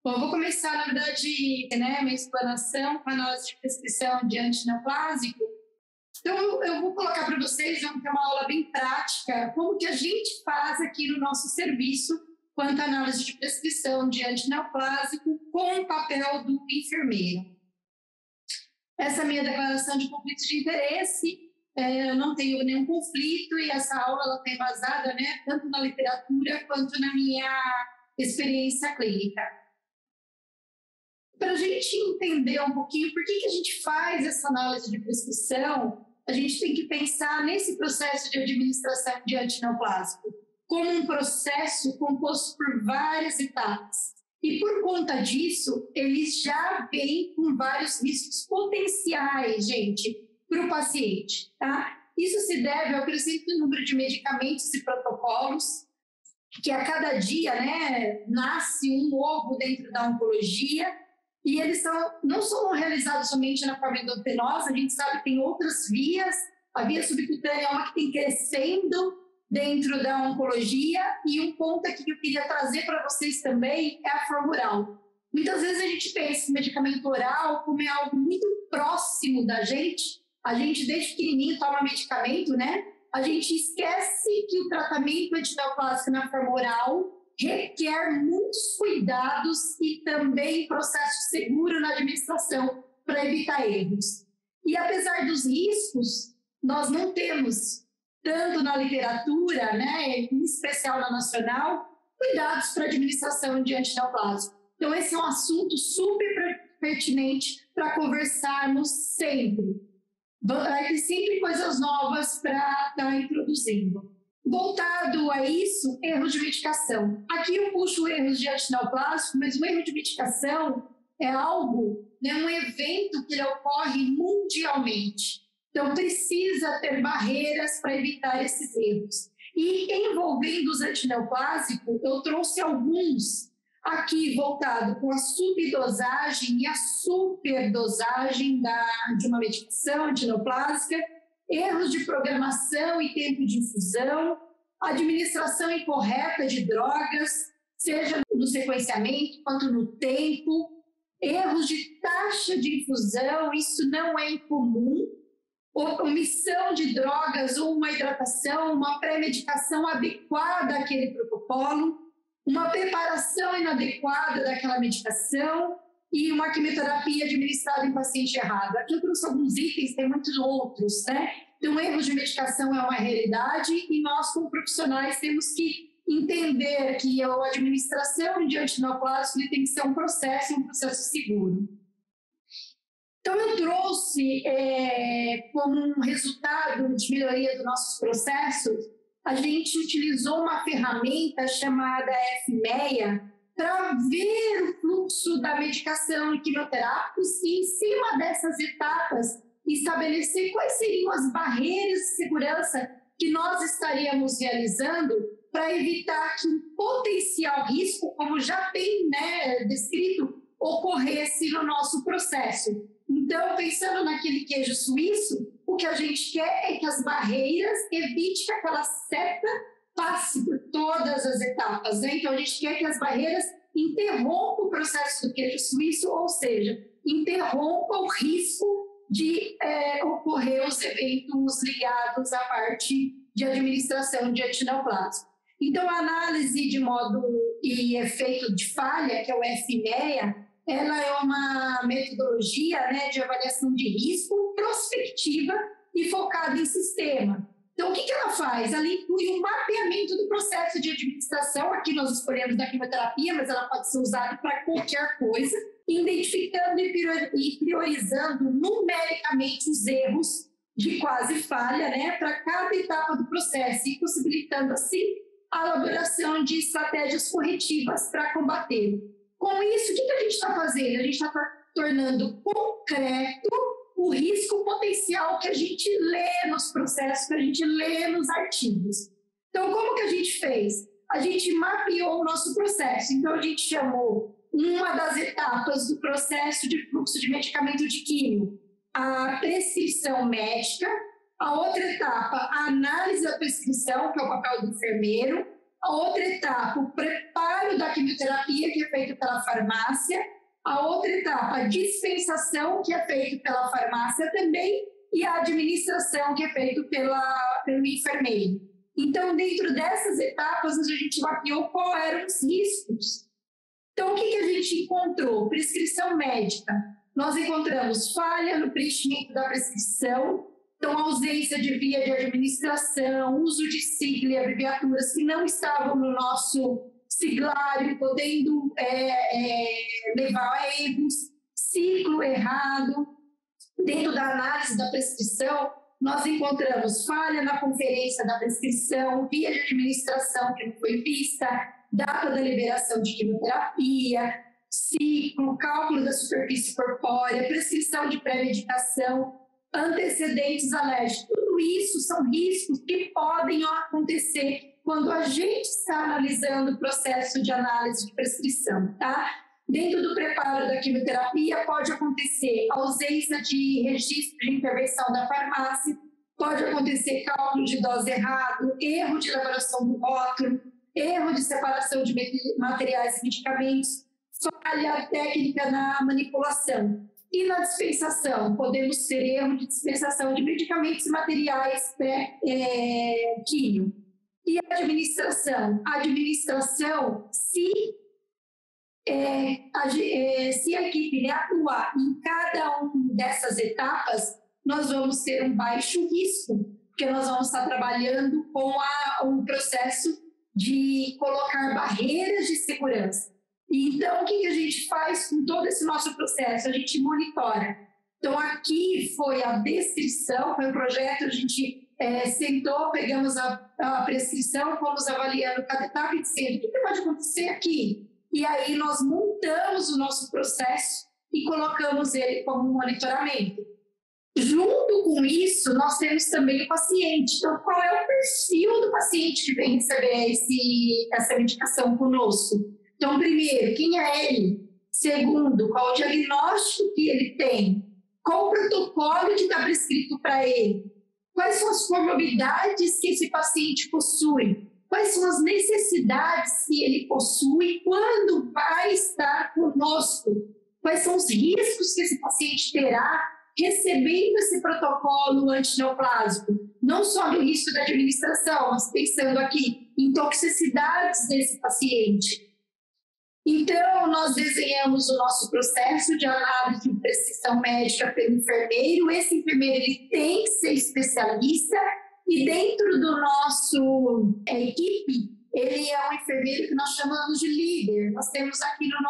Bom, eu vou começar, na verdade, né, minha explanação com a análise de prescrição de antineoplásico. Então, eu vou colocar para vocês, que é uma aula bem prática, como que a gente faz aqui no nosso serviço quanto à análise de prescrição de antineoplásico com o papel do enfermeiro. Essa é a minha declaração de conflito de interesse. Eu não tenho nenhum conflito e essa aula está embasada, né, tanto na literatura quanto na minha experiência clínica. Para a gente entender um pouquinho por que a gente faz essa análise de prescrição, a gente tem que pensar nesse processo de administração de antineoplásico como um processo composto por várias etapas. E por conta disso, ele já vem com vários riscos potenciais, gente, para o paciente, tá? Isso se deve ao crescente número de medicamentos e protocolos, que a cada dia, né, nasce um novo dentro da oncologia, e eles não são realizados somente na forma endovenosa, a gente sabe que tem outras vias, a via subcutânea é uma que tem crescendo dentro da oncologia, e um ponto aqui que eu queria trazer para vocês também é a forma oral. Muitas vezes a gente pensa em medicamento oral como é algo muito próximo da gente, a gente desde pequenininho toma medicamento, né? A gente esquece que o tratamento antineoplásico na forma oral requer muitos cuidados e também processo seguro na administração para evitar erros. E apesar dos riscos, nós não temos, tanto na literatura, né, em especial na nacional, cuidados para administração de antineoplásico. Então, esse é um assunto super pertinente para conversarmos sempre. Vai ter sempre coisas novas para estar introduzindo. Voltado a isso, erros de medicação. Aqui eu puxo erros de antineoplásico, mas o erro de medicação é algo, né, um evento que ele ocorre mundialmente. Então, precisa ter barreiras para evitar esses erros. E envolvendo os antineoplásicos, eu trouxe alguns aqui voltado com a subdosagem e a superdosagem de uma medicação antineoplásica, erros de programação e tempo de infusão, administração incorreta de drogas, seja no sequenciamento quanto no tempo, erros de taxa de infusão, isso não é incomum, omissão de drogas ou uma hidratação, uma pré-medicação adequada àquele protocolo, uma preparação inadequada daquela medicação e uma quimioterapia administrada em paciente errado. Aqui eu trouxe alguns itens, tem muitos outros, né? Então, erros de medicação é uma realidade e nós, como profissionais, temos que entender que a administração de antineoplásico tem que ser um processo seguro. Então, eu trouxe, como um resultado de melhoria dos nossos processos, a gente utilizou uma ferramenta chamada FMEA para ver o fluxo da medicação e quimioterápicos e, em cima dessas etapas, estabelecer quais seriam as barreiras de segurança que nós estaríamos realizando para evitar que um potencial risco, como já tem, né, descrito, ocorresse no nosso processo. Então, pensando naquele queijo suíço, o que a gente quer é que as barreiras evitem que aquela seta passe por todas as etapas, né? Então, a gente quer que as barreiras interrompam o processo do queijo suíço, ou seja, interrompam o risco de ocorrer os eventos ligados à parte de administração de antineoplásico. Então, a análise de modo e efeito de falha, que é o FMEA, ela é uma metodologia, né, de avaliação de risco prospectiva e focada em sistema. Então, o que ela faz? Ela inclui um mapeamento do processo de administração. Aqui nós escolhemos da quimioterapia, mas ela pode ser usada para qualquer coisa, identificando e priorizando numericamente os erros de quase falha, né, para cada etapa do processo e possibilitando, assim, a elaboração de estratégias corretivas para combatê-lo. Com isso, o que a gente está fazendo? A gente está tornando concreto o risco potencial que a gente lê nos processos, que a gente lê nos artigos. Então, como que a gente fez? A gente mapeou o nosso processo. Então, a gente chamou uma das etapas do processo de fluxo de medicamento de químio, a prescrição médica. A outra etapa, a análise da prescrição, que é o papel do enfermeiro. A outra etapa, o preparo da quimioterapia, que é feito pela farmácia. A outra etapa, a dispensação, que é feito pela farmácia também, e a administração, que é feito pelo enfermeiro. Então, dentro dessas etapas, a gente mapeou quais eram os riscos. Então, o que a gente encontrou? Prescrição médica. Nós encontramos falha no preenchimento da prescrição, então, ausência de via de administração, uso de sigla e abreviaturas que não estavam no nosso siglário, podendo levar a erros, ciclo errado. Dentro da análise da prescrição, nós encontramos falha na conferência da prescrição, via de administração que não foi vista, data da liberação de quimioterapia, ciclo, cálculo da superfície corpórea, prescrição de pré-medicação, antecedentes alérgicos. Tudo isso são riscos que podem acontecer quando a gente está analisando o processo de análise de prescrição, tá? Dentro do preparo da quimioterapia, pode acontecer ausência de registro de intervenção da farmácia, pode acontecer cálculo de dose errado, erro de elaboração do rótulo, erro de separação de materiais e medicamentos, falha técnica na manipulação. E na dispensação, podemos ter erro de dispensação de medicamentos e materiais pré-químio. E a administração? A administração, se a equipe atuar em cada uma dessas etapas, nós vamos ter um baixo risco, porque nós vamos estar trabalhando com o processo de colocar barreiras de segurança. Então, o que a gente faz com todo esse nosso processo? A gente monitora. Então, aqui foi a descrição, foi um projeto, a gente sentou, pegamos a prescrição, fomos avaliando cada etapa e dizendo o que pode acontecer aqui. E aí nós montamos o nosso processo e colocamos ele como monitoramento. Junto com isso, nós temos também o paciente. Então, qual é o perfil do paciente que vem receber essa medicação conosco? Então, primeiro, quem é ele? Segundo, qual o diagnóstico que ele tem? Qual o protocolo que está prescrito para ele? Quais são as comorbidades que esse paciente possui? Quais são as necessidades que ele possui quando vai estar conosco? Quais são os riscos que esse paciente terá recebendo esse protocolo antineoplásico? Não só do risco da administração, mas pensando aqui em toxicidades desse paciente. Então, nós desenhamos o nosso processo de análise de prescrição médica pelo enfermeiro. Esse enfermeiro ele tem que ser especialista e dentro do nosso equipe, ele é um enfermeiro que nós chamamos de líder. Nós temos aqui no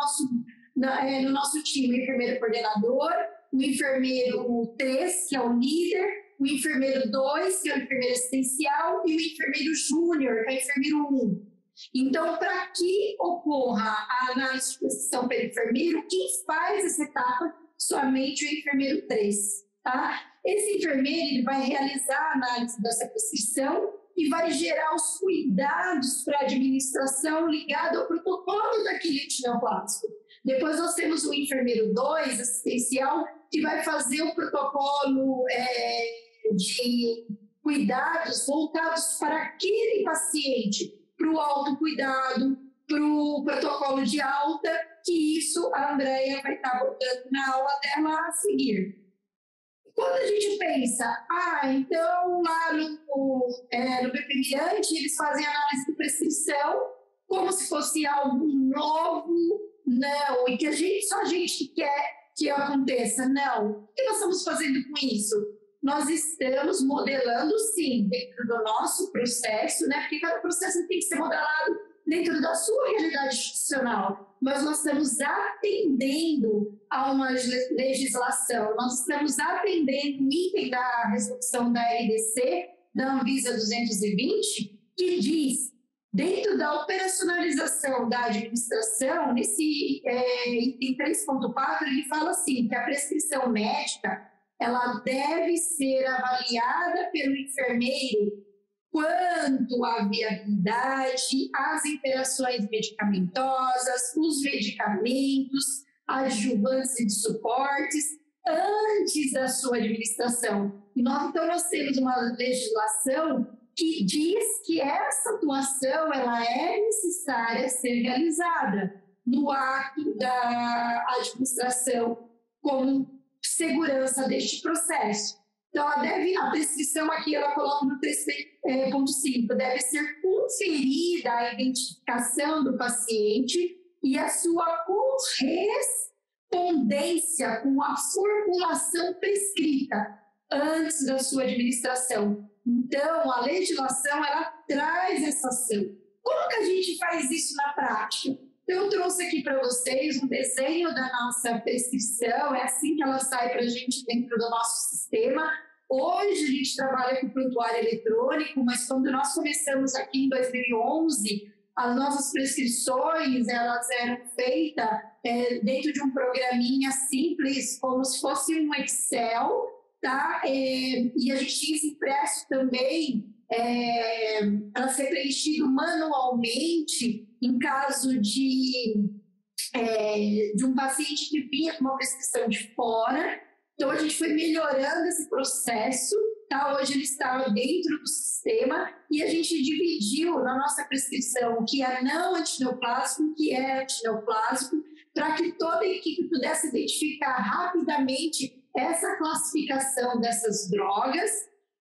nosso time o enfermeiro coordenador, o enfermeiro 3, que é o líder, o enfermeiro 2, que é o enfermeiro assistencial, e o enfermeiro júnior, que é o enfermeiro 1. Então, para que ocorra a análise de prescrição pelo enfermeiro, quem faz essa etapa? Somente o enfermeiro 3, tá? Esse enfermeiro ele vai realizar a análise dessa prescrição e vai gerar os cuidados para a administração ligado ao protocolo daquele antineoplásico. Depois nós temos o enfermeiro 2, assistencial, que vai fazer o protocolo de cuidados voltados para aquele paciente, para o autocuidado, para o protocolo de alta, que isso a Andréia vai estar abordando na aula dela a seguir. Quando a gente pensa, então lá no BP-Mirante eles fazem análise de prescrição como se fosse algo novo, não, e que só a gente quer que aconteça, não. O que nós estamos fazendo com isso? Nós estamos modelando, sim, dentro do nosso processo, né? Porque cada processo tem que ser modelado dentro da sua realidade institucional. Mas nós estamos atendendo a uma legislação, nós estamos atendendo o item da resolução da RDC, da Anvisa 220, que diz, dentro da operacionalização da administração, nesse item 3.4, ele fala assim, que a prescrição médica ela deve ser avaliada pelo enfermeiro quanto à viabilidade, as interações medicamentosas, os medicamentos, adjuvantes e de suportes, antes da sua administração. Então, nós temos uma legislação que diz que essa atuação ela é necessária ser realizada no ato da administração como segurança deste processo. Então, a prescrição aqui, ela coloca no 3.5, deve ser conferida a identificação do paciente e a sua correspondência com a formulação prescrita antes da sua administração. Então, a legislação, ela traz essa ação. Como que a gente faz isso na prática? Eu trouxe aqui para vocês um desenho da nossa prescrição, é assim que ela sai para a gente dentro do nosso sistema. Hoje a gente trabalha com prontuário eletrônico, mas quando nós começamos aqui em 2011, as nossas prescrições elas eram feitas dentro de um programinha simples, como se fosse um Excel, tá? E a gente tinha impresso também para ser preenchido manualmente em caso de um paciente que vinha com uma prescrição de fora. Então, a gente foi melhorando esse processo, tá? Hoje ele está dentro do sistema e a gente dividiu na nossa prescrição o que é não antineoplásico, o que é antineoplásico, para que toda a equipe pudesse identificar rapidamente essa classificação dessas drogas.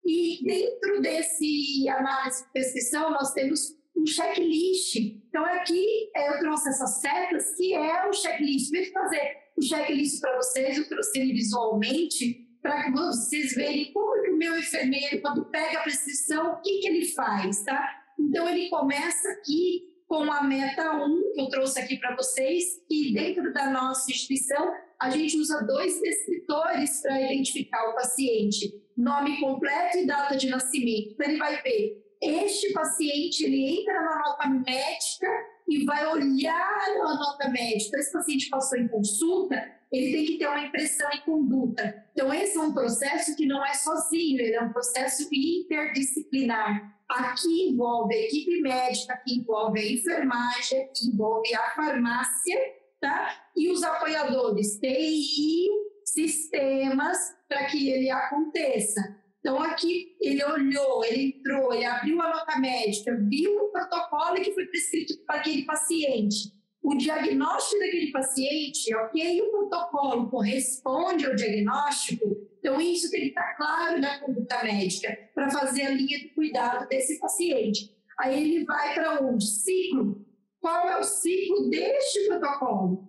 E dentro desse análise de prescrição, nós temos um checklist. Então, aqui eu trouxe essas setas, que é o checklist. Vou fazer o checklist para vocês, eu trouxe ele visualmente, para que vocês verem como que o meu enfermeiro, quando pega a prescrição, o que ele faz, tá? Então, ele começa aqui com a meta 1, que eu trouxe aqui para vocês, e dentro da nossa instituição, a gente usa 2 descritores para identificar o paciente, nome completo e data de nascimento. Então, ele vai ver, este paciente, ele entra na nota médica e vai olhar a nota médica. Esse paciente passou em consulta, ele tem que ter uma impressão em conduta. Então, esse é um processo que não é sozinho, ele é um processo interdisciplinar. Aqui envolve a equipe médica, aqui envolve a enfermagem, aqui envolve a farmácia, tá? E os apoiadores, TI, sistemas, para que ele aconteça. Então, aqui ele olhou, ele entrou, ele abriu a nota médica, viu o protocolo que foi prescrito para aquele paciente. O diagnóstico daquele paciente, ok, o protocolo corresponde ao diagnóstico, então isso tem que estar claro na conduta médica para fazer a linha de cuidado desse paciente. Aí ele vai para onde? Ciclo. Qual é o ciclo deste protocolo?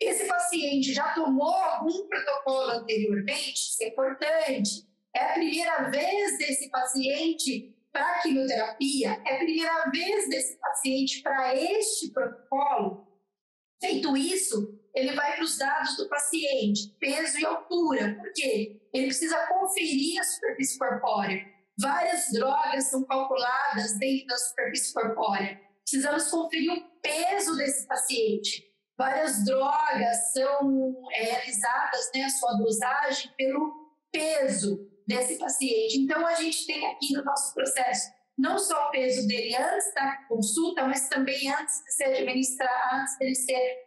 Esse paciente já tomou algum protocolo anteriormente? Isso é importante. É a primeira vez desse paciente para quimioterapia? É a primeira vez desse paciente para este protocolo? Feito isso, ele vai para os dados do paciente, peso e altura. Por quê? Ele precisa conferir a superfície corpórea. Várias drogas são calculadas dentro da superfície corpórea. Precisamos conferir o peso desse paciente. Várias drogas são realizadas, a sua dosagem pelo peso desse paciente. Então, a gente tem aqui no nosso processo não só o peso dele antes da consulta, mas também antes de ser administrado, antes dele ser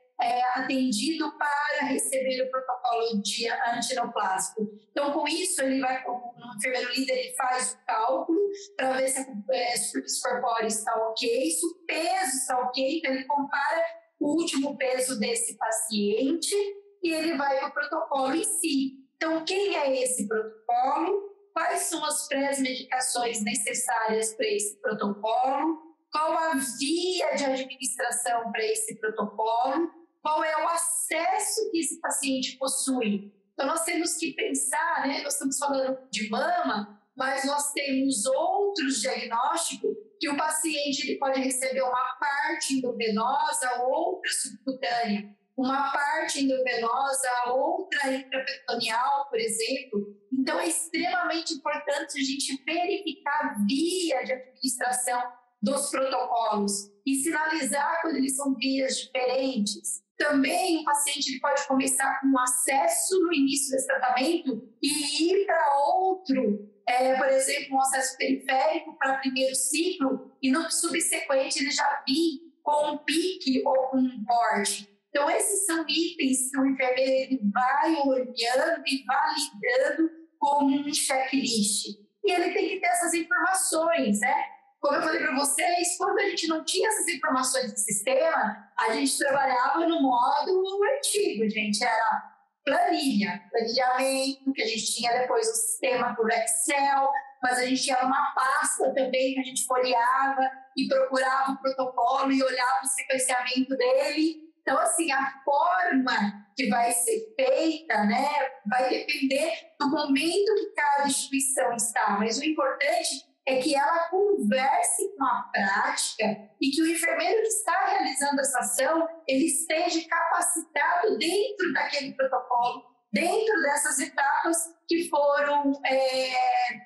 atendido para receber o protocolo de antineoplásico. Então, com isso, ele vai, como um enfermeiro líder, ele faz o cálculo para ver se a superfície corpórea está ok, se o peso está ok, então ele compara o último peso desse paciente e ele vai para o protocolo em si. Então, quem é esse protocolo? Quais são as pré-medicações necessárias para esse protocolo? Qual a via de administração para esse protocolo? Qual é o acesso que esse paciente possui? Então, nós temos que pensar, nós estamos falando de mama, mas nós temos outros diagnósticos que o paciente ele pode receber uma parte endovenosa, outra subcutânea, uma parte endovenosa, outra intraperitoneal, por exemplo. Então, é extremamente importante a gente verificar a via de administração dos protocolos e sinalizar quando eles são vias diferentes. Também o paciente ele pode começar com acesso no início desse tratamento e ir para outro, por exemplo, um acesso periférico para primeiro ciclo e no subsequente ele já vir com um pique ou com um corte. Então, esses são itens que o enfermeiro ele vai olhando e validando como um checklist. e ele tem que ter essas informações, né? Como eu falei para vocês, quando a gente não tinha essas informações do sistema, a gente trabalhava no modo antigo, gente, era planilhamento, que a gente tinha depois o sistema por Excel, mas a gente tinha uma pasta também que a gente folheava e procurava o protocolo e olhava o sequenciamento dele. Então, assim, a forma que vai ser feita, né, vai depender do momento que cada instituição está, mas o importante é que ela converse com a prática e que o enfermeiro que está realizando essa ação, ele esteja capacitado dentro daquele protocolo, dentro dessas etapas que foram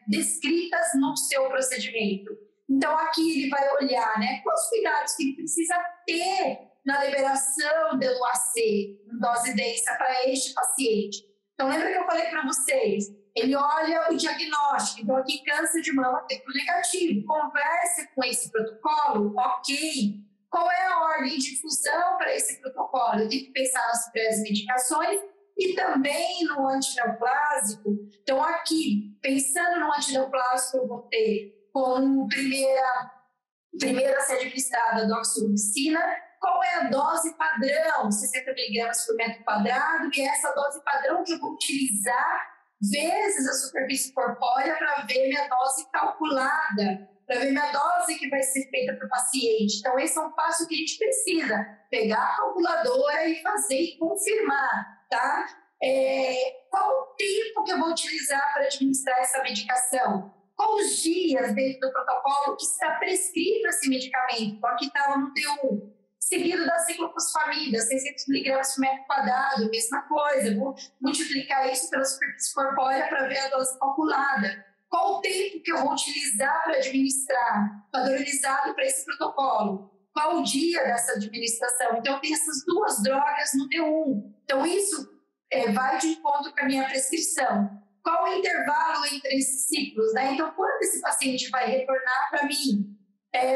descritas no seu procedimento. Então, aqui ele vai olhar, né, quais cuidados que ele precisa ter na liberação do UAC, em dose densa, para este paciente. Então, lembra que eu falei para vocês? Ele olha o diagnóstico, então aqui câncer de mama triplo negativo, conversa com esse protocolo, ok. Qual é a ordem de infusão para esse protocolo? Eu tenho que pensar nas pré-medicações e também no antineoplásico. Então aqui, pensando no antineoplásico, eu vou ter como primeira a ser administrada a doxorubicina. Qual é a dose padrão? 60 mg por metro quadrado, e essa dose padrão que eu vou utilizar vezes a superfície corpórea para ver minha dose calculada, para ver minha dose que vai ser feita para o paciente. Então, esse é um passo que a gente precisa pegar a calculadora e fazer e confirmar, tá? Qual o tempo que eu vou utilizar para administrar essa medicação? Qual os dias dentro do protocolo que está prescrito esse medicamento? Então, aqui estava no T1. Seguido da ciclofosfamida, 600 mg por metro quadrado, mesma coisa. Vou multiplicar isso pela superfície corpórea para ver a dose calculada. Qual o tempo que eu vou utilizar para administrar, padronizado para esse protocolo? Qual o dia dessa administração? Então, tem essas duas drogas no D1. Então, isso vai de encontro com a minha prescrição. Qual o intervalo entre esses ciclos, né? Então, quando esse paciente vai retornar para mim?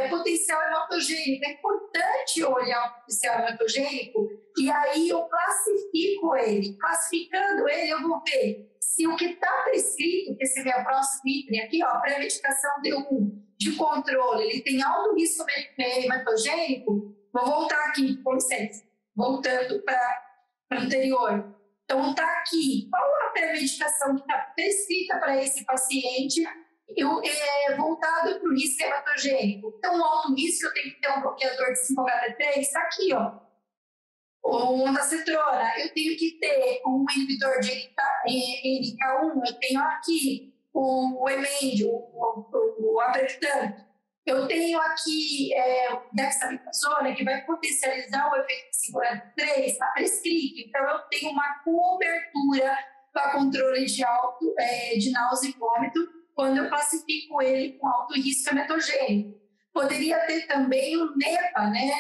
Potencial hematogênico. É importante olhar o potencial hematogênico e aí eu classifico ele. Classificando ele, eu vou ver se o que está prescrito, que esse é o próximo item aqui, ó, pré-medicação D1 de controle, ele tem alto risco hematogênico. Vou voltar aqui, com licença, voltando para o anterior. Então, está aqui. Qual a pré-medicação que está prescrita para esse paciente? Voltado para o risco hematogênico. Então, o alto risco, eu tenho que ter um bloqueador de 5-HT3, está aqui, ó. Ou ondansetrona, eu tenho que ter um inibidor de NK1, eu tenho aqui o Emendio, o apreptante. Eu tenho aqui o dexametasona, que vai potencializar o efeito de 5-HT3, está prescrito. Então, eu tenho uma cobertura para controle de náusea e vômito, quando eu classifico ele com alto risco hematogênico. Poderia ter também o NEPA, né,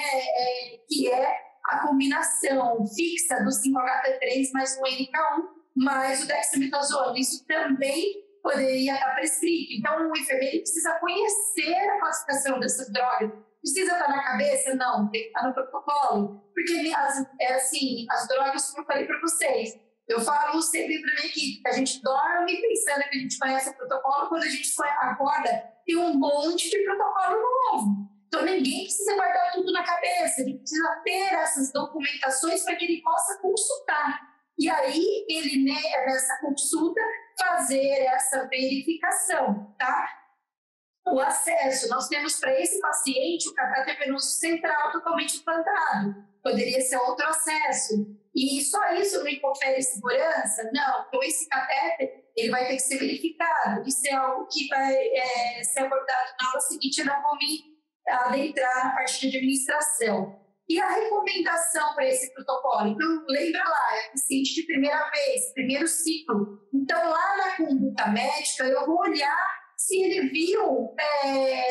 que é a combinação fixa do 5-HT3 mais o NK1 mais o dexametasona. Isso também poderia estar prescrito. Então, o enfermeiro precisa conhecer a classificação dessas drogas. Precisa estar na cabeça? Não, tem que estar no protocolo. Porque, as drogas, como eu falei para vocês, eu falo sempre para a minha equipe, que a gente dorme pensando que a gente conhece o protocolo, quando a gente acorda, tem um monte de protocolo novo. Então, ninguém precisa guardar tudo na cabeça, ele precisa ter essas documentações para que ele possa consultar. E aí, ele, nessa consulta, fazer essa verificação, tá? O acesso, nós temos para esse paciente o catéter venoso central totalmente implantado. Poderia ser outro acesso. E só isso não me confere segurança? Não. Então, esse catéter, ele vai ter que ser verificado. Isso é algo que vai ser abordado na aula seguinte, eu não vou me adentrar na parte de administração. E a recomendação para esse protocolo? Então, lembra lá, é paciente de primeira vez, primeiro ciclo. Então, lá na conduta médica, eu vou olhar se ele viu,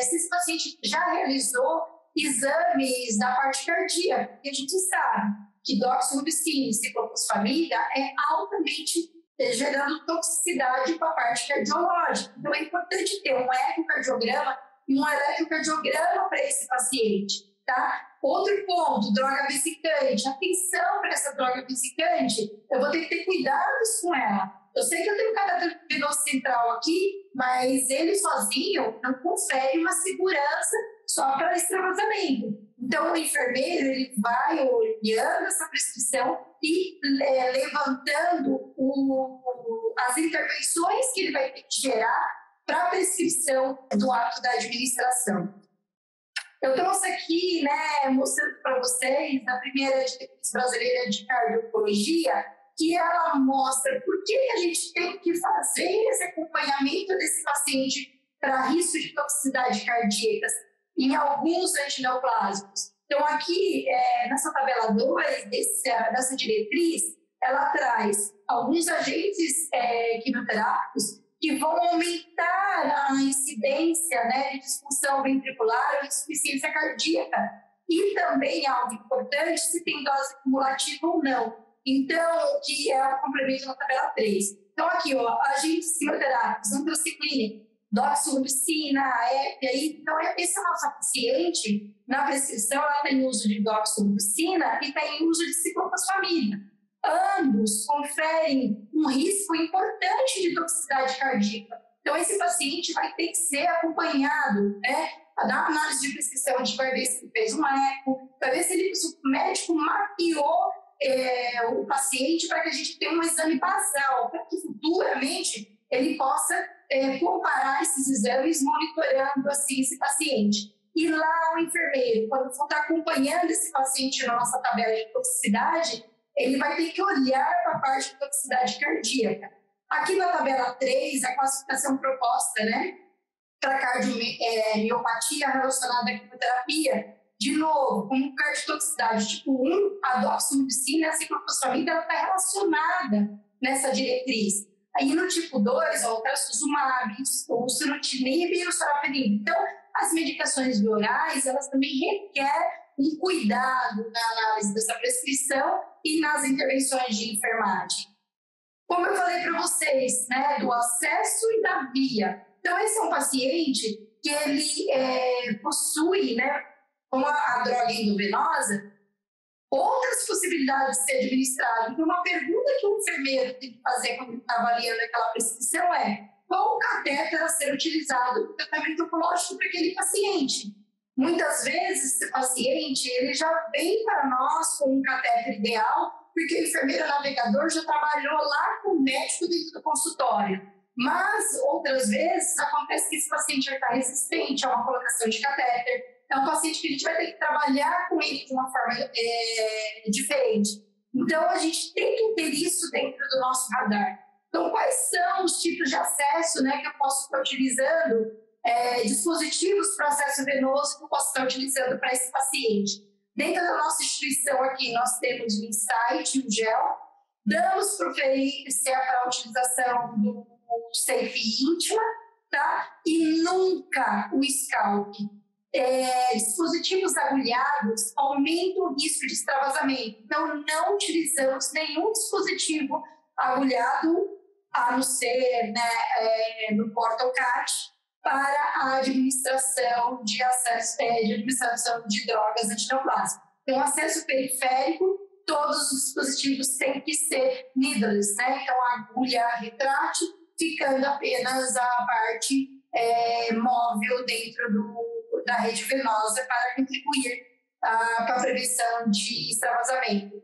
se esse paciente já realizou exames da parte cardíaca, porque a gente sabe que doxorubicina e ciclofosfamida é altamente gerando toxicidade para a parte cardiológica. Então, é importante ter um ecocardiograma e um eletrocardiograma para esse paciente, tá? Outro ponto, droga vesicante. Atenção para essa droga vesicante, eu vou ter que ter cuidados com ela. eu sei que eu tenho um catéter venoso central aqui, mas ele sozinho não confere uma segurança só para extravasamento. Então, o enfermeiro ele vai olhando essa prescrição e levantando as intervenções que ele vai ter que gerar para a prescrição do ato da administração. Eu trouxe aqui, né, mostrando para vocês, a primeira diretriz brasileira de cardiologia, que ela mostra por que a gente tem que fazer esse acompanhamento desse paciente para risco de toxicidade cardíaca em alguns antineoplásicos. Então, aqui, nessa tabela 2, dessa diretriz, ela traz alguns agentes quimioterápicos que vão aumentar a incidência, né, de disfunção ventricular ou insuficiência cardíaca. E também, algo importante, se tem dose cumulativa ou não. Então, que é o complemento na tabela 3. Então, aqui, ó, agentes quimioterápicos, antraciclina, doxorubicina, EPI. Então, essa nossa paciente, na prescrição, ela tem uso de doxorubicina e tem uso de ciclofosfamida. Ambos conferem um risco importante de toxicidade cardíaca. Então, esse paciente vai ter que ser acompanhado, né? Na análise de prescrição, a gente vai ver se ele fez um eco, vai ver se o médico mapeou o paciente para que a gente tenha um exame basal, para que futuramente ele possa comparar esses exames monitorando assim, esse paciente. E lá o enfermeiro, quando for estar acompanhando esse paciente na nossa tabela de toxicidade, ele vai ter que olhar para a parte de toxicidade cardíaca. Aqui na tabela 3, a classificação proposta, né, para cardiomiopatia relacionada à quimioterapia, de novo, como cardiotoxicidade tipo 1, a doxorubicina e a ciclofosfamida está relacionada nessa diretriz. Aí no tipo 2, o trastuzumab, o sunitinib e o sorafenib. Então, as medicações orais, elas também requerem um cuidado na análise dessa prescrição e nas intervenções de enfermagem. Como eu falei para vocês, né, do acesso e da via. Então, esse é um paciente que ele possui, né, com a droga endovenosa, outras possibilidades de ser administrado. Então, uma pergunta que o enfermeiro tem que fazer quando ele está avaliando aquela prescrição é: qual o catéter a ser utilizado no tratamento oncológico para aquele paciente? Muitas vezes, esse paciente ele já vem para nós com um catéter ideal, porque o enfermeiro navegador já trabalhou lá com o médico dentro do consultório. Mas, outras vezes, acontece que esse paciente já está resistente a uma colocação de catéter. É um paciente que a gente vai ter que trabalhar com ele de uma forma diferente. Então, a gente tem que ter isso dentro do nosso radar. Então, quais são os tipos de acesso, né, que eu posso estar utilizando, dispositivos para acesso venoso que eu posso estar utilizando para esse paciente? Dentro da nossa instituição aqui, nós temos o Insight, o GEL, damos preferência para a utilização do Safe íntima, tá? E nunca o Scalp. Dispositivos agulhados aumentam o risco de extravasamento. Então, não utilizamos nenhum dispositivo agulhado, a não ser, né, no porta-CAT, para a administração de administração de drogas antineoplásicas. Então, acesso periférico, todos os dispositivos têm que ser needless, né? Então, a agulha retrátil, ficando apenas a parte móvel dentro da rede venosa para contribuir para a prevenção de extravasamento.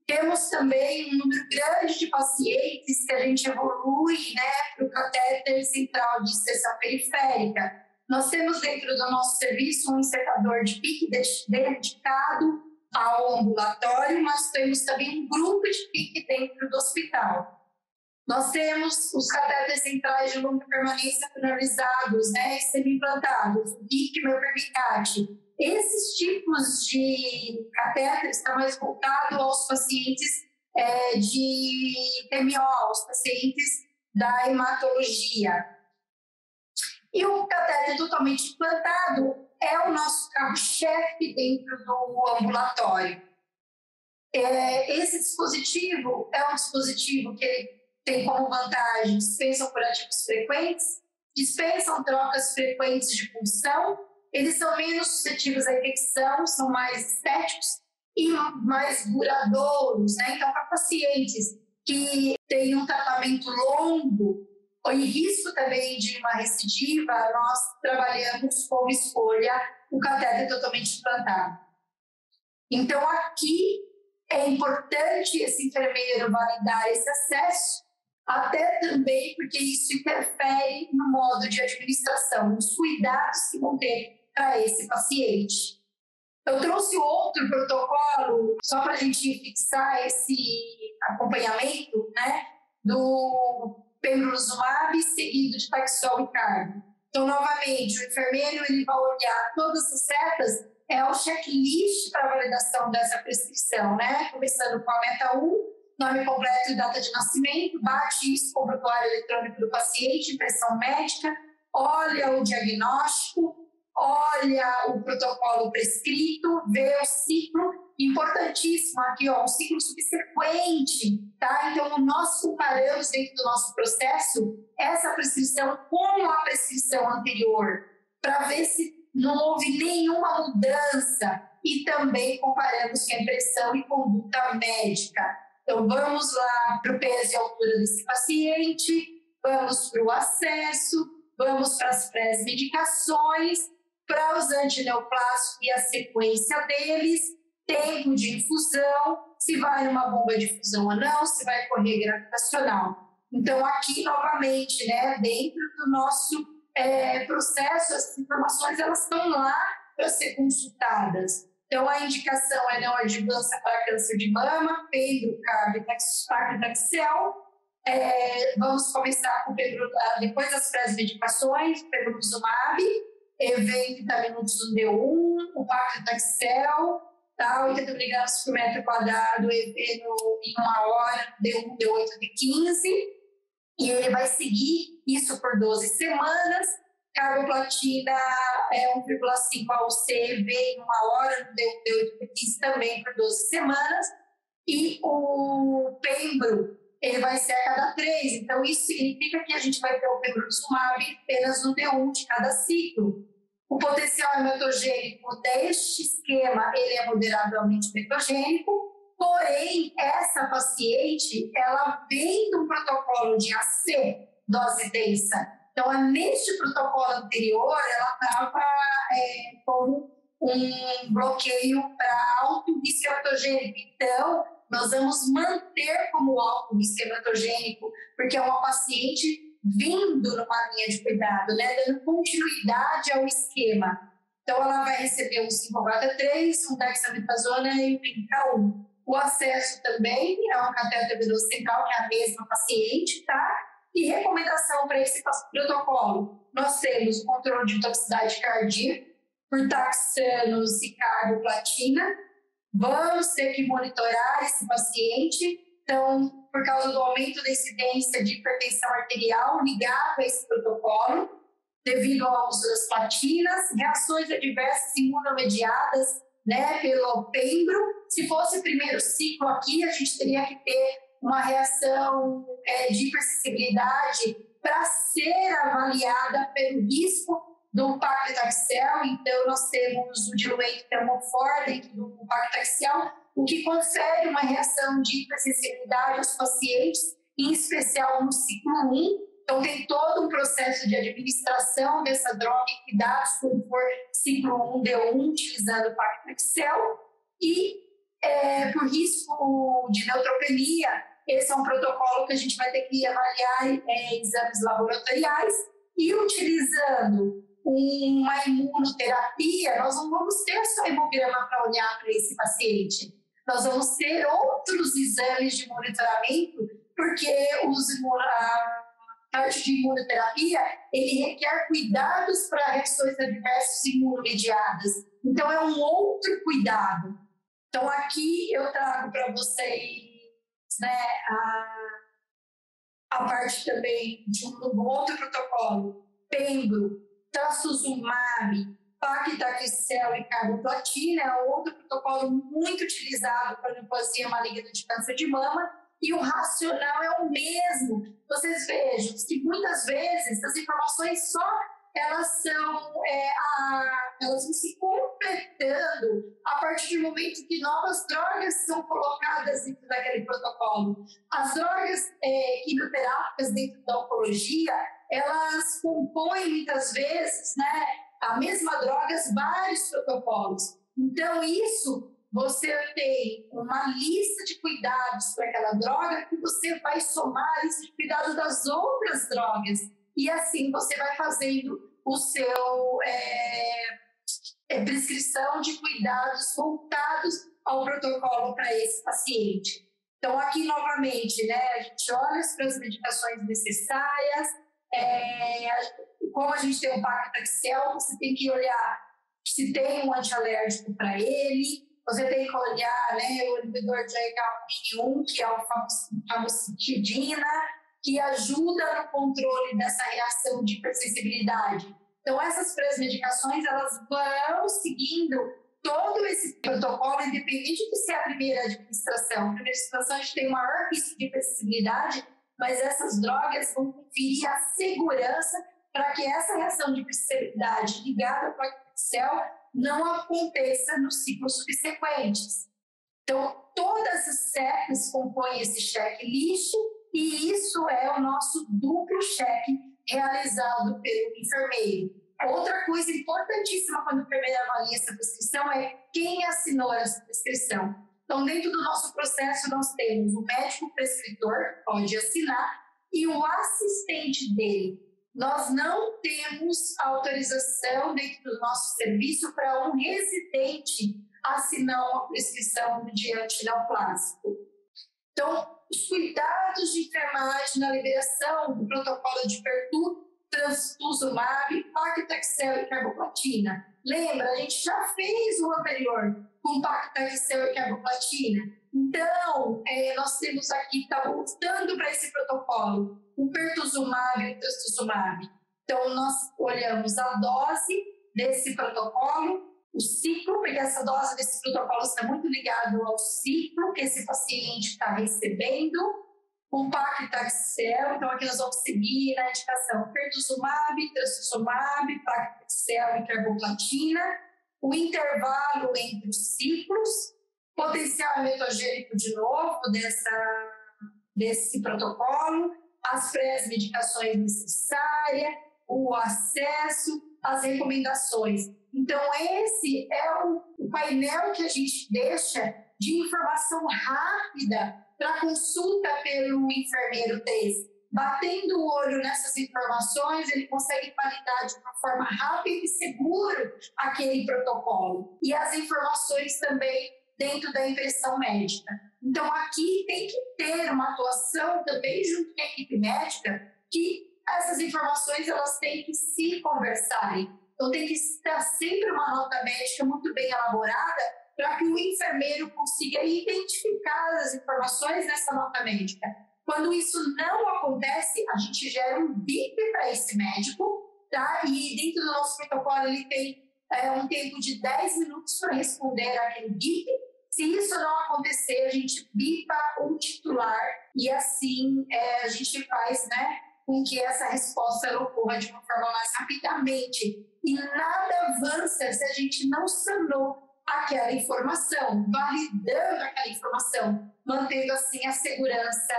Temos também um número grande de pacientes que a gente evolui, né, para o catéter central de inserção periférica. Nós temos dentro do nosso serviço um insertador de PIC dedicado ao ambulatório, mas temos também um grupo de PIC dentro do hospital. Nós temos os catéteres centrais de longa permanência finalizados, né, semi-implantados, o PIC e o Pervicat. Esses tipos de catéteres estão mais voltados aos pacientes de TMO, aos pacientes da hematologia. E o catéter totalmente implantado é o nosso carro-chefe dentro do ambulatório. Esse dispositivo é um dispositivo que ele tem como vantagem dispensam curativos frequentes, dispensam trocas frequentes de punção, eles são menos suscetíveis à infecção, são mais estéticos e mais duradouros, né? Então, para pacientes que tem um tratamento longo e risco também de uma recidiva, nós trabalhamos como escolha o catéter totalmente implantado. Então, aqui é importante esse enfermeiro validar esse acesso, até também porque isso interfere no modo de administração, nos cuidados que vão ter para esse paciente. Eu trouxe outro protocolo, só para a gente fixar esse acompanhamento, né, do pembrolizumab seguido de Taxol e carbo. Então, novamente, o enfermeiro ele vai olhar todas as setas, é o checklist para validação dessa prescrição, né? Começando com a meta 1, nome completo e data de nascimento, bate isso com o prontuário eletrônico do paciente, impressão médica, olha o diagnóstico, olha o protocolo prescrito, vê o ciclo, importantíssimo aqui, ó, um ciclo subsequente, tá? Então, nós comparamos dentro do nosso processo essa prescrição com a prescrição anterior, para ver se não houve nenhuma mudança e também comparamos com a impressão e conduta médica. Então, vamos lá para o peso e altura desse paciente, vamos para o acesso, vamos para as pré-medicações, para os antineoplásticos e a sequência deles, tempo de infusão, se vai numa bomba de infusão ou não, se vai correr gravitacional. Então, aqui, novamente, né, dentro do nosso processo, as informações elas estão lá para ser consultadas. Então, a indicação é neoadjuvância para câncer de mama, pembro, carbo e taxel. Vamos começar com depois das pré-medicações, pembrolizumab, vem vitamina D1, o paclitaxel, tá? 80 mg por metro quadrado, em uma hora, D1, D8, D15. E ele vai seguir isso por 12 semanas. Carboplatina é 1,5 AUC em uma hora, no D8, D15 também por 12 semanas. E o pembro, ele vai ser a cada 3. Então, isso significa que a gente vai ter o pembrolizumab apenas no D1 de cada ciclo. O potencial hematogênico deste esquema, ele é moderavelmente metogênico. Porém, essa paciente, ela vem de um protocolo de AC, dose densa. Então, neste protocolo anterior, ela estava com um bloqueio para alto risco hematogênico. Então, nós vamos manter como alto risco hematogênico, porque é uma paciente vindo numa linha de cuidado, né, dando continuidade ao esquema. Então, ela vai receber um 5-HT3, um dexametasona e um PK1. O acesso também é um catéter venoso central, que é a mesma paciente, tá? E recomendação para esse protocolo: nós temos o controle de toxicidade cardíaca por taxanos e carboplatina. Vamos ter que monitorar esse paciente. Então, por causa do aumento da incidência de hipertensão arterial ligado a esse protocolo, devido ao uso das platinas, reações adversas imunomediadas, né, pelo pembro. Se fosse o primeiro ciclo aqui, a gente teria que ter uma reação de hipersensibilidade para ser avaliada pelo risco do paclitaxel. Então, nós temos o diluente termofor dentro do paclitaxel, o que confere uma reação de hipersensibilidade aos pacientes, em especial no ciclo 1. Então, tem todo um processo de administração dessa droga e cuidados quando for ciclo 1, D1, utilizando o paclitaxel. E, por risco de neutropenia, esse é um protocolo que a gente vai ter que avaliar exames laboratoriais. E utilizando uma imunoterapia, nós não vamos ter só hemograma para olhar para esse paciente. Nós vamos ter outros exames de monitoramento, porque a parte de imunoterapia, ele requer cuidados para reações adversas imunomediadas. Então, é um outro cuidado. Então, aqui eu trago para vocês, né, a parte também de um outro protocolo, pembro, trastuzumab, paclitaxel e carboplatina, é outro protocolo muito utilizado para neoplasia maligna de câncer de mama, e o racional é o mesmo. Vocês vejam que muitas vezes as informações só elas vão se completando a partir do momento que novas drogas são colocadas dentro daquele protocolo. As drogas quimioterápicas dentro da oncologia, elas compõem muitas vezes, né, a mesma droga, vários protocolos. Então, isso, você tem uma lista de cuidados para aquela droga que você vai somar a lista de cuidados das outras drogas. E assim você vai fazendo o seu prescrição de cuidados voltados ao protocolo para esse paciente. Então, aqui novamente, né, a gente olha para as medicações necessárias, como a gente tem o paclitaxel, você tem que olhar se tem um antialérgico para ele, você tem que olhar, né, o inibidor de H1N1, que é o famotidina, que ajuda no controle dessa reação de hipersensibilidade. Então, essas três medicações, elas vão seguindo todo esse protocolo, independente de ser a primeira administração. A primeira administração, a gente tem maior risco de hipersensibilidade, mas essas drogas vão conferir a segurança para que essa reação de hipersensibilidade ligada ao paclitaxel não aconteça nos ciclos subsequentes. Então, todas as CEPs compõem esse checklist e isso é o nosso duplo cheque realizado pelo enfermeiro. Outra coisa importantíssima quando o enfermeiro avalia essa prescrição é quem assinou essa prescrição. Então, dentro do nosso processo, nós temos o médico prescritor, pode assinar, e o assistente dele. Nós não temos autorização dentro do nosso serviço para um residente assinar uma prescrição de antineoplásico. Então, os cuidados de enfermagem na liberação do protocolo de Pertu, trastuzumab, paclitaxel e carboplatina. Lembra, a gente já fez o anterior com paclitaxel e carboplatina. Então, nós temos aqui, está voltando para esse protocolo, o pertuzumab e o trastuzumab. Então, nós olhamos a dose desse protocolo, o ciclo, porque essa dose desse protocolo está muito ligado ao ciclo que esse paciente está recebendo, o paclitaxel, então aqui nós vamos seguir na indicação pertuzumab, trastuzumab, paclitaxel e carboplatina, o intervalo entre os ciclos, potencial emetogênico de novo desse protocolo, as pré-medicações necessárias, o acesso, as recomendações. Então, esse é o painel que a gente deixa de informação rápida para consulta pelo enfermeiro 3. Batendo o olho nessas informações, ele consegue validar de uma forma rápida e segura aquele protocolo. E as informações também dentro da impressão médica. Então, aqui tem que ter uma atuação também junto com a equipe médica, que essas informações elas têm que se conversarem. Então, tem que estar sempre uma nota médica muito bem elaborada para que o enfermeiro consiga identificar as informações nessa nota médica. Quando isso não acontece, a gente gera um BIP para esse médico, tá? E dentro do nosso protocolo ele tem um tempo de 10 minutos para responder aquele BIP. Se isso não acontecer, a gente bipa o titular e assim a gente faz, né, com que essa resposta ocorra de uma forma mais rapidamente. E nada avança se a gente não sanou aquela informação, validando aquela informação, mantendo assim a segurança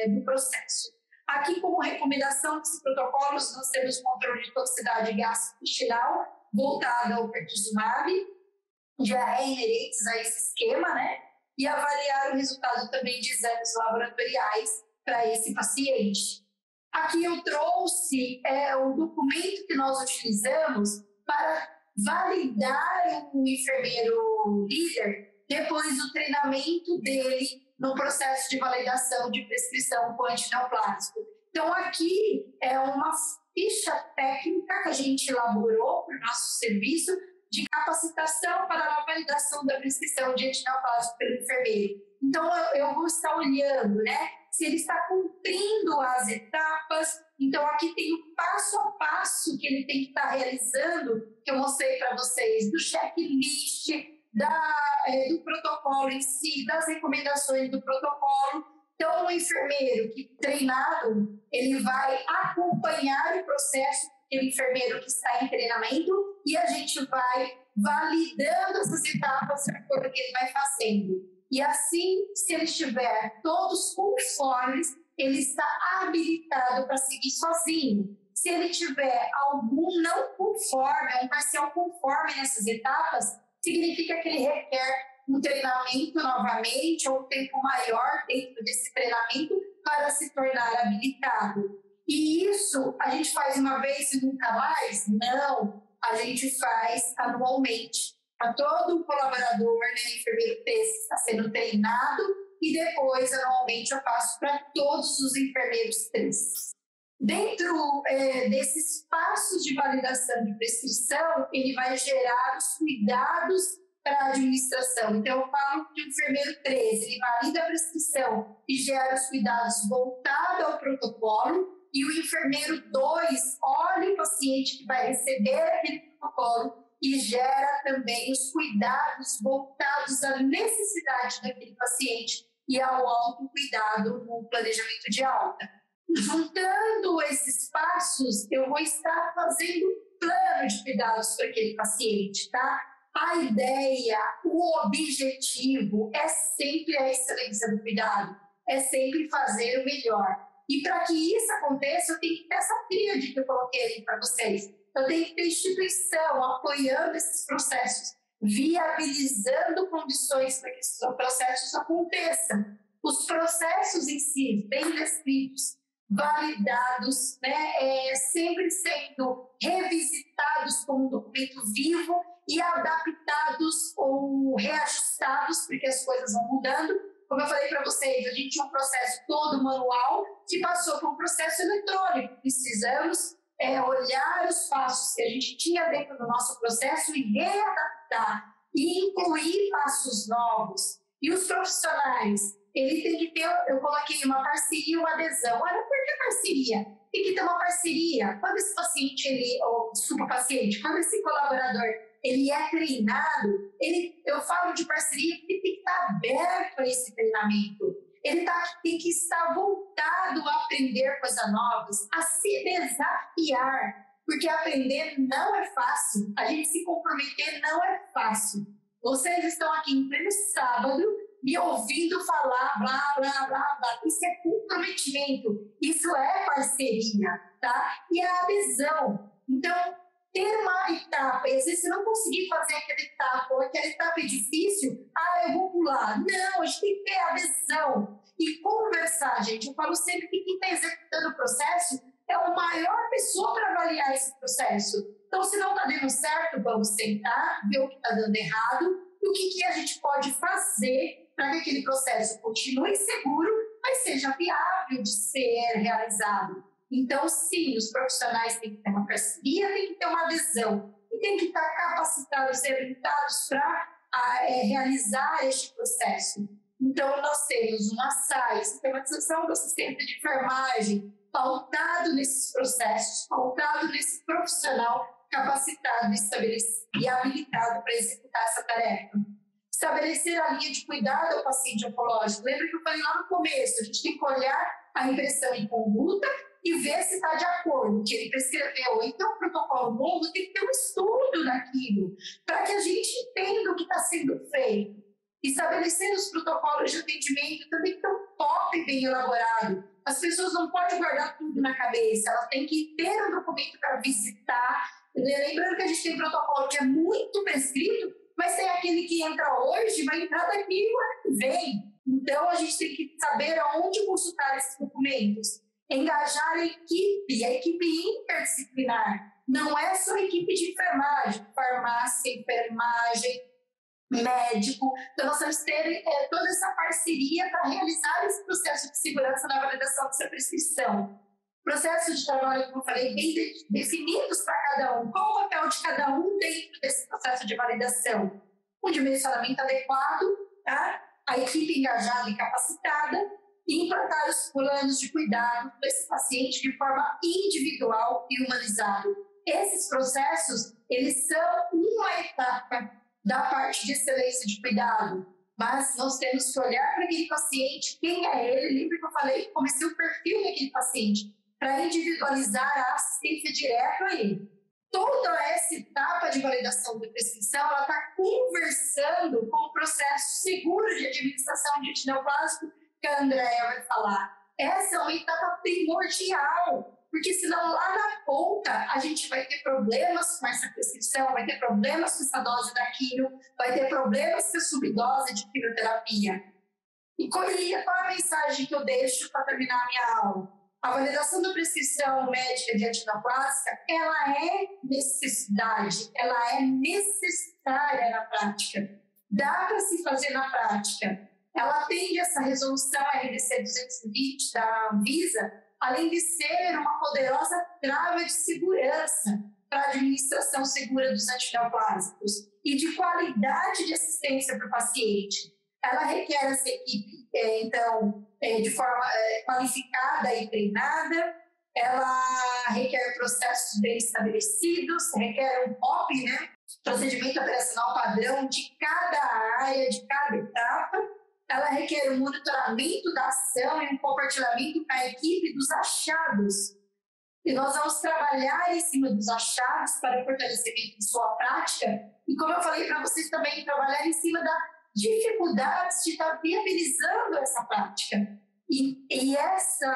do processo. Aqui, como recomendação desses protocolos, nós temos controle de toxicidade gastrointestinal voltada ao pertuzumab, diarreia inerentes a esse esquema, né? E avaliar o resultado também de exames laboratoriais para esse paciente. Aqui eu trouxe o documento que nós utilizamos para validar o enfermeiro líder depois do treinamento dele no processo de validação de prescrição com antineoplásico. Então, aqui é uma ficha técnica que a gente elaborou para o nosso serviço de capacitação para a validação da prescrição de antineoplásico pelo enfermeiro. Então, eu vou estar olhando, né, se ele está cumprindo as etapas. Então, aqui tem o passo a passo que ele tem que estar realizando, que eu mostrei para vocês, do checklist, do protocolo em si, das recomendações do protocolo. Então, o enfermeiro que treinado, ele vai acompanhar o processo, aquele enfermeiro que está em treinamento e a gente vai validando essas etapas de acordo com o que ele vai fazendo. E assim, se ele estiver todos conformes, ele está habilitado para seguir sozinho. Se ele tiver algum não conforme, um parcial conforme nessas etapas, significa que ele requer um treinamento novamente ou um tempo maior dentro desse treinamento para se tornar habilitado. E isso a gente faz uma vez e nunca mais? Não, a gente faz anualmente. Para todo colaborador, né, enfermeiro 3 está sendo treinado e depois, anualmente, eu passo para todos os enfermeiros 3. Dentro desses passos de validação de prescrição, ele vai gerar os cuidados para a administração. Então, eu falo que o enfermeiro 13, ele valida a prescrição e gera os cuidados voltados ao protocolo, e o enfermeiro 2 olha o paciente que vai receber aquele protocolo e gera também os cuidados voltados à necessidade daquele paciente e ao autocuidado no planejamento de alta. Juntando esses passos, eu vou estar fazendo um plano de cuidados para aquele paciente, tá? A ideia, o objetivo é sempre a excelência do cuidado, é sempre fazer o melhor. E para que isso aconteça, eu tenho que ter essa tríade que eu coloquei ali para vocês. Eu tenho que ter instituição apoiando esses processos, viabilizando condições para que esses processos aconteçam. Os processos em si, bem descritos, validados, né, sempre sendo revisitados como um documento vivo e adaptados ou reajustados, porque as coisas vão mudando. Como eu falei para vocês, a gente tinha um processo todo manual que passou para um processo eletrônico. Precisamos olhar os passos que a gente tinha dentro do nosso processo e readaptar e incluir passos novos. E os profissionais, ele tem que ter, eu coloquei uma parceria, uma adesão. Olha, por que parceria? Tem que ter uma parceria. Quando esse paciente, quando esse colaborador, ele é treinado, eu falo de parceria porque tem que estar aberto a esse treinamento. Ele tem que estar voltado a aprender coisas novas, a se desafiar, porque aprender não é fácil. A gente se comprometer não é fácil. Vocês estão aqui em pleno sábado, me ouvindo falar blá, blá, blá, blá. Isso é comprometimento, isso é parceria, tá? E a adesão. Então, ter uma etapa, e às vezes você não conseguir fazer aquela etapa, ou aquela etapa é difícil, eu vou pular. Não, a gente tem que ter adesão e conversar, gente. Eu falo sempre que quem está executando o processo é a maior pessoa para avaliar esse processo. Então, se não está dando certo, vamos sentar, ver o que está dando errado e o que a gente pode fazer para que aquele processo continue seguro, mas seja viável de ser realizado. Então, sim, os profissionais têm que ter uma parceria, têm que ter uma adesão e têm que estar capacitados e habilitados para realizar este processo. Então, nós temos uma SAI, Sistematização do Assistente de Enfermagem, pautado nesses processos, pautado nesse profissional capacitado, estabelecido e habilitado para executar essa tarefa. Estabelecer a linha de cuidado ao paciente oncológico. Lembra que eu falei lá no começo, a gente tem que olhar a impressão em conduta e ver se está de acordo com o que ele prescreveu. Então, o protocolo novo tem que ter um estudo daquilo, para que a gente entenda o que está sendo feito. Estabelecer os protocolos de atendimento também tão top e bem elaborado. As pessoas não podem guardar tudo na cabeça, elas têm que ter um documento para visitar. Lembrando que a gente tem protocolo que é muito prescrito, mas tem aquele que entra hoje, vai entrar daqui o ano que vem. Então, a gente tem que saber aonde consultar esses documentos. Engajar a equipe interdisciplinar. Não é só a equipe de enfermagem, farmácia, enfermagem, médico. Então, nós temos que ter toda essa parceria para realizar esse processo de segurança na validação dessa prescrição. Processos de trabalho, como eu falei, bem definidos para cada um. Qual o papel de cada um dentro desse processo de validação? Um dimensionamento adequado, tá? A equipe engajada e capacitada, e implantar os planos de cuidado desse paciente de forma individual e humanizada. Esses processos, eles são uma etapa da parte de excelência de cuidado, mas nós temos que olhar para aquele paciente, quem é ele, lembra que eu falei, comecei o perfil daquele paciente, para individualizar a assistência direta a ele. Toda essa etapa de validação da prescrição, ela está conversando com o processo seguro de administração de antineoplásico que a Andréa vai falar. Essa é uma etapa primordial, porque senão lá na ponta a gente vai ter problemas com essa prescrição, vai ter problemas com essa dose da quimio, vai ter problemas com a subdose de quimioterapia. E qual a mensagem que eu deixo para terminar a minha aula? A validação da prescrição médica de antineoplástica, ela é necessidade, ela é necessária na prática. Dá para se fazer na prática. Ela atende essa resolução RDC 220 da Anvisa, além de ser uma poderosa trava de segurança para a administração segura dos antineoplásicos e de qualidade de assistência para o paciente. Ela requer essa equipe, de forma qualificada e treinada, ela requer processos bem estabelecidos, requer um POP, procedimento operacional padrão de cada área, de cada etapa. Ela requer um monitoramento da ação e um compartilhamento com a equipe dos achados. E nós vamos trabalhar em cima dos achados para o fortalecimento de sua prática. E como eu falei para vocês também, trabalhar em cima das dificuldades de estar viabilizando essa prática. E essa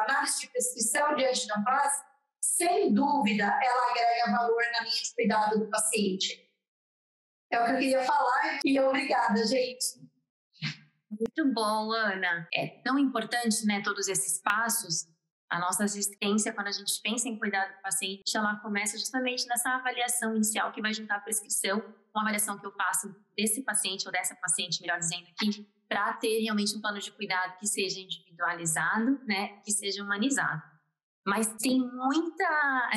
análise de prescrição de antineoplásico, sem dúvida, ela agrega valor na linha de cuidado do paciente. É o que eu queria falar e obrigada, gente. Muito bom, Ana. É tão importante, todos esses passos. A nossa assistência, quando a gente pensa em cuidar do paciente, ela começa justamente nessa avaliação inicial que vai juntar a prescrição, uma avaliação que eu faço desse paciente ou dessa paciente, melhor dizendo aqui, para ter realmente um plano de cuidado que seja individualizado, que seja humanizado. Mas tem muita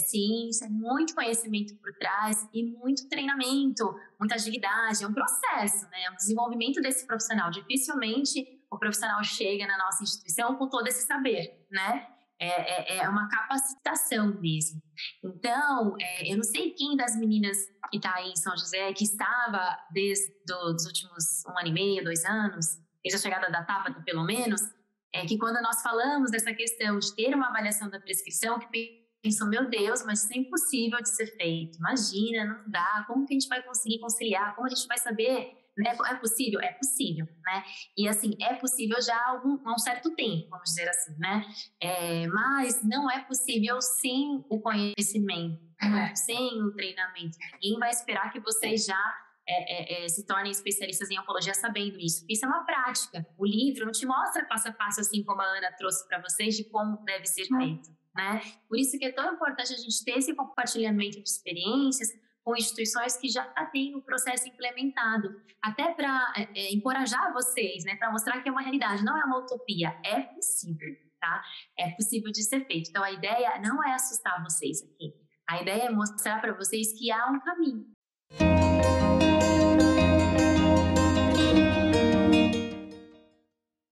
ciência, muito conhecimento por trás e muito treinamento, muita agilidade, é um processo, é um desenvolvimento desse profissional. Dificilmente o profissional chega na nossa instituição com todo esse saber, É uma capacitação mesmo. Então, eu não sei quem das meninas que está aí em São José, que estava desde os últimos 1 ano e meio, 2 anos, desde a chegada da Tabata pelo menos, que quando nós falamos dessa questão de ter uma avaliação da prescrição, que pensou, meu Deus, mas isso é impossível de ser feito. Imagina, não dá, como que a gente vai conseguir conciliar? Como a gente vai saber? É possível? É possível, E assim, é possível já há um certo tempo, vamos dizer assim, mas não é possível sem o conhecimento, sem o treinamento. Ninguém vai esperar que vocês já se tornem especialistas em oncologia sabendo isso. Isso é uma prática. O livro não te mostra passo a passo, assim como a Ana trouxe para vocês, de como deve ser feito, Por isso que é tão importante a gente ter esse compartilhamento de experiências com instituições que já têm o processo implementado, até para encorajar vocês, para mostrar que é uma realidade, não é uma utopia, é possível, É possível de ser feito. Então, a ideia não é assustar vocês aqui, a ideia é mostrar para vocês que há um caminho.